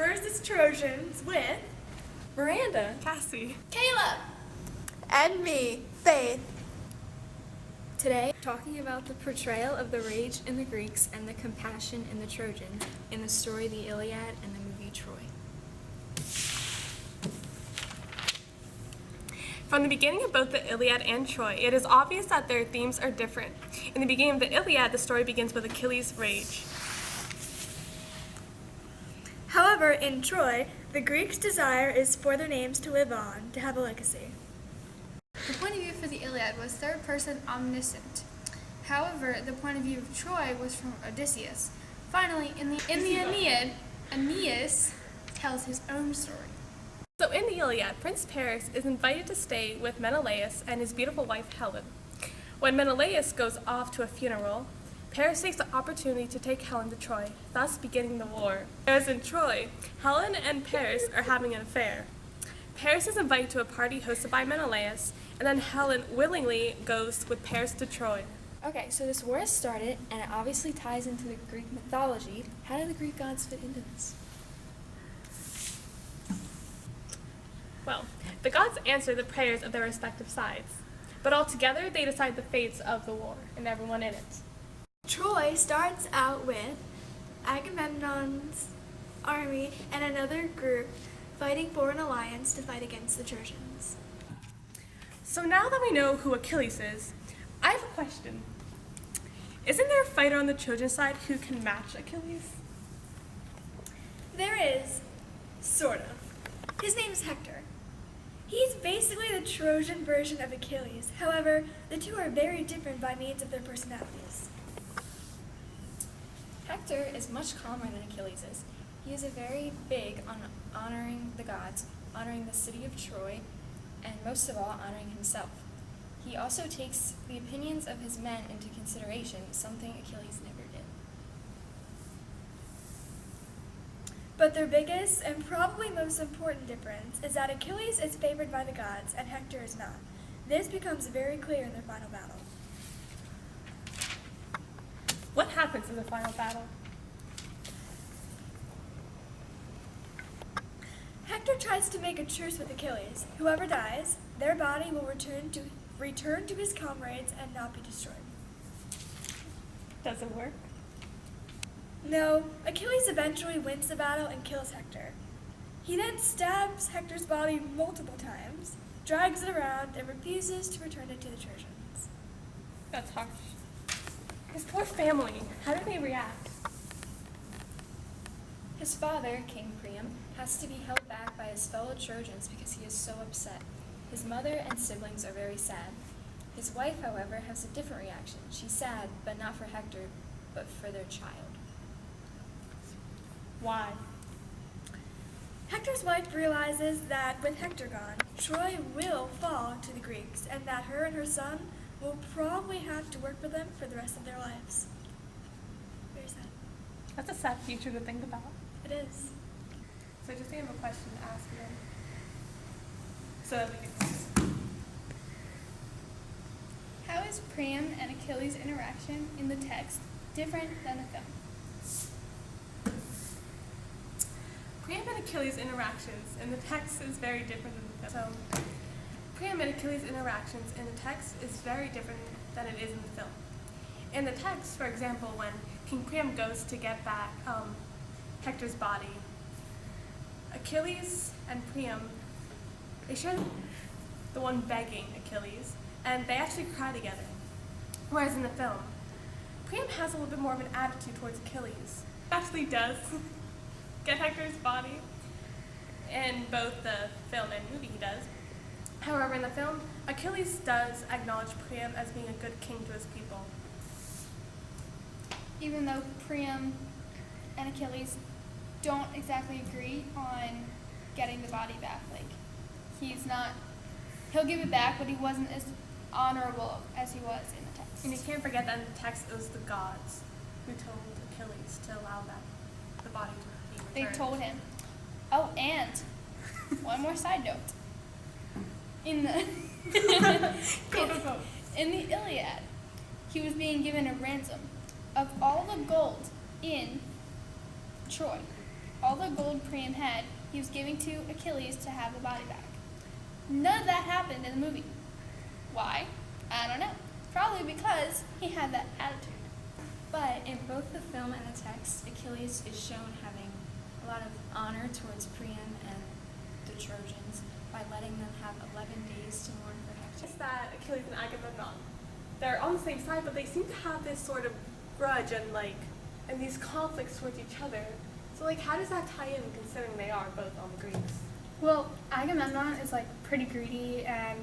versus Trojans with Miranda, Cassie, Caleb, and me, Faith. today talking about the portrayal of the rage in the Greeks and the compassion in the Trojans in the story The Iliad and the movie Troy. From the beginning of both the Iliad and Troy, it is obvious that their themes are different. In the beginning of the Iliad, the story begins with Achilles' rage. However, in Troy, the Greeks' desire is for their names to live on, to have a legacy. The point of view for the Iliad was third-person omniscient. However, the point of view of Troy was from Odysseus. Finally, in the AENIED, Aeneas tells his own story. So in the Iliad, Prince Paris is invited to stay with Menelaus and his beautiful wife Helen. When Menelaus goes off to a funeral, Paris takes the opportunity to take Helen to Troy, thus beginning the war. Whereas in Troy, Helen and Paris are having an affair. Paris is invited to a party hosted by Menelaus, and then Helen willingly goes with Paris to Troy. Okay, so this war has started, and it obviously ties into the Greek mythology. How do the Greek gods fit into this? Well, the gods answer the prayers of their respective sides, but altogether they decide the fates of the war and everyone in it. Troy starts out with Agamemnon's army and another group fighting for an alliance to fight against the Trojans. So now that we know who Achilles is, I have a question. Isn't there a fighter on the Trojan side who can match Achilles? There is, sort of. His name's Hector. He's basically the Trojan version of Achilles. However, the two are very different by means of their personalities. Hector is much calmer than Achilles is. He is very big on honoring the gods, honoring the city of Troy, and most of all, honoring himself. He also takes the opinions of his men into consideration, something Achilles never did. But their biggest and probably most important difference is that Achilles is favored by the gods and Hector is not. This becomes very clear in their final battle. What happens in the final battle? Hector tries to make a truce with Achilles. Whoever dies, their body will return to his comrades and not be destroyed. Does it work? No, Achilles eventually wins the battle and kills Hector. He then stabs Hector's body multiple times, drags it around, and refuses to return it to the Trojans. That's harsh. His poor family, how do they react? His father, King Priam, has to be held back by his fellow Trojans because he is so upset. His mother and siblings are very sad. His wife, however, has a different reaction. She's sad, but not for Hector, but for their child. Why? Hector's wife realizes that with Hector gone, Troy will fall to the Greeks, and that her and her son will probably have to work for them for the rest of their lives. Very sad. That's a sad future to think about. It is. So I just have a question to ask you. So that we can... How is Priam and Achilles' interaction in the text different than the film? Priam and Achilles' interactions in the text is very different than the film. So, Priam and Achilles' interactions in the text is very different than it is in the film. In the text, for example, when King Priam goes to get back Hector's body, Achilles and Priam, they show the one begging Achilles, and they actually cry together. Whereas in the film, Priam has a little bit more of an attitude towards Achilles. He actually does get Hector's body. In both the film and movie, he does. However, in the film, Achilles does acknowledge Priam as being a good king to his people. Even though Priam and Achilles don't exactly agree on getting the body back. Like, he'll give it back, but he wasn't as honorable as he was in the text. And you can't forget that in the text, it was the gods who told Achilles to allow the body to be returned. They told him. Oh, and one more side note. In the in the Iliad, he was being given a ransom of all the gold in Troy. all the gold Priam had, he was giving to Achilles to have the body back. None of that happened in the movie. Why? I don't know. Probably because he had that attitude. But in both the film and the text, Achilles is shown having a lot of honor towards Priam and the Trojans by letting them have 11 days to mourn for Hector. It's that Achilles and Agamemnon, they're on the same side, but they seem to have this sort of grudge and these conflicts towards each other. So how does that tie in, considering they are both on the Greeks? Well, Agamemnon is pretty greedy, and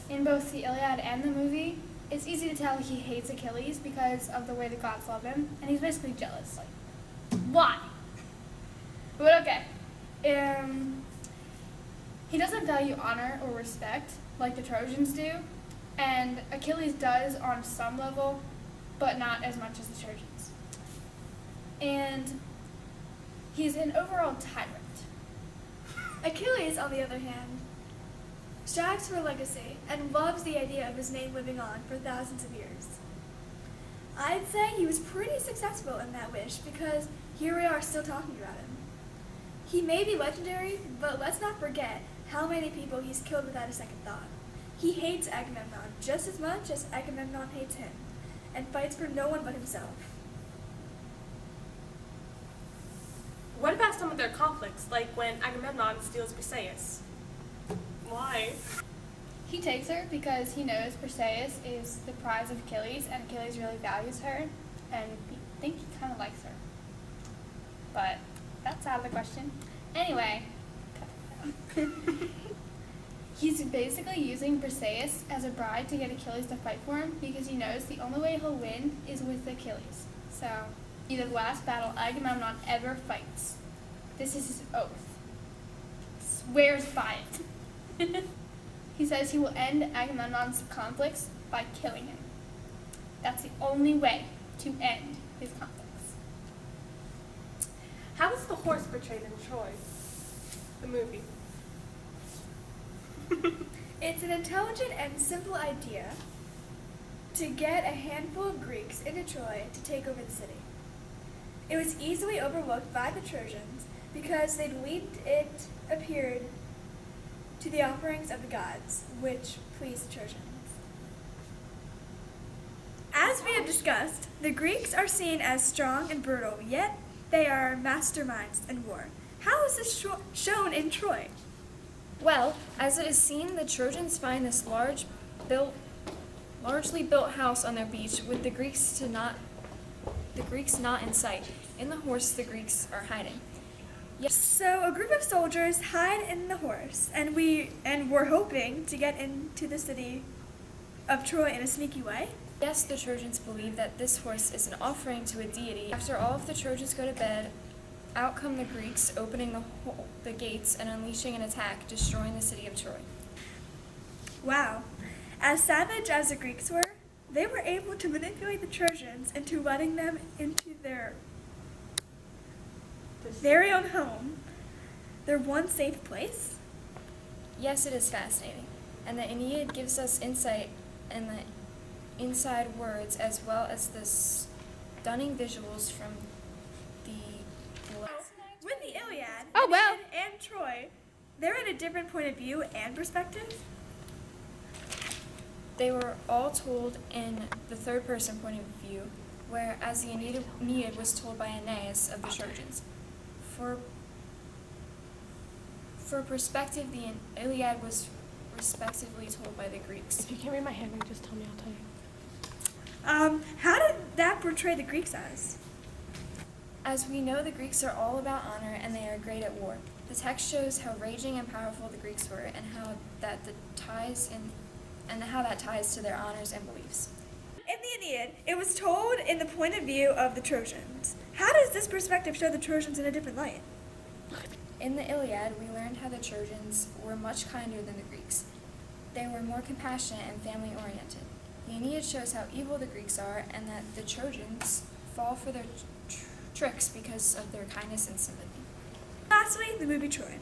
in both the Iliad and the movie, it's easy to tell he hates Achilles because of the way the gods love him, and he's basically jealous. Why? But okay. He doesn't value honor or respect like the Trojans do, and Achilles does on some level, but not as much as the Trojans. And he's an overall tyrant. Achilles, on the other hand, strives for legacy and loves the idea of his name living on for thousands of years. I'd say he was pretty successful in that wish because here we are still talking about him. He may be legendary, but let's not forget how many people he's killed without a second thought. He hates Agamemnon just as much as Agamemnon hates him, and fights for no one but himself. What about some of their conflicts, like when Agamemnon steals Briseis? Why? He takes her because he knows Briseis is the prize of Achilles, and Achilles really values her, and I think he kind of likes her. But that's out of the question. Anyway, he's basically using Briseis as a bride to get Achilles to fight for him because he knows the only way he'll win is with Achilles. So, either the last battle Agamemnon ever fights. This is his oath. Swears by it. He says he will end Agamemnon's conflicts by killing him. That's the only way to end his conflicts. How was the horse portrayed in Troy, the movie? It's an intelligent and simple idea to get a handful of Greeks into Troy to take over the city. It was easily overlooked by the Trojans because they believed it appeared to the offerings of the gods, which pleased the Trojans. As we have discussed, the Greeks are seen as strong and brutal, yet they are masterminds in war. How is this shown in Troy? Well, as it is seen, the Trojans find this largely built house on their beach with the Greeks not in sight. In the horse, the Greeks are hiding. Yes. So a group of soldiers hide in the horse, and we're hoping to get into the city of Troy in a sneaky way. Yes, the Trojans believe that this horse is an offering to a deity. After all of the Trojans go to bed, out come the Greeks, opening the gates and unleashing an attack, destroying the city of Troy. Wow. As savage as the Greeks were, they were able to manipulate the Trojans into letting them into their very own home, their one safe place. Yes, it is fascinating. And the AENIED gives us insight in the inside words as well as the stunning visuals from the With the Iliad, Oh, well. Aeneid, and Troy, they're at a different point of view and perspective. They were all told in the third person point of view, whereas the AENIED was told by Aeneas of the Trojans. For perspective, the Iliad was respectively told by the Greeks. If you can't read my handwriting, just tell me, I'll tell you. How did that portray the Greeks as? As we know, the Greeks are all about honor and they are great at war. The text shows how raging and powerful the Greeks were and how that ties to their honors and beliefs. In the Aeneid, it was told in the point of view of the Trojans. How does this perspective show the Trojans in a different light? In the Iliad, we learned how the Trojans were much kinder than the Greeks. They were more compassionate and family-oriented. The Aeneid shows how evil the Greeks are and that the Trojans fall for their tricks because of their kindness and sympathy. Lastly, the movie Troy.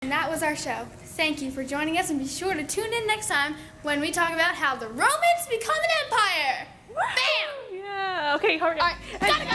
And that was our show. Thank you for joining us, and be sure to tune in next time when we talk about how the Romans become an empire. Bam! Okay, hurry up. Alright, gotta go.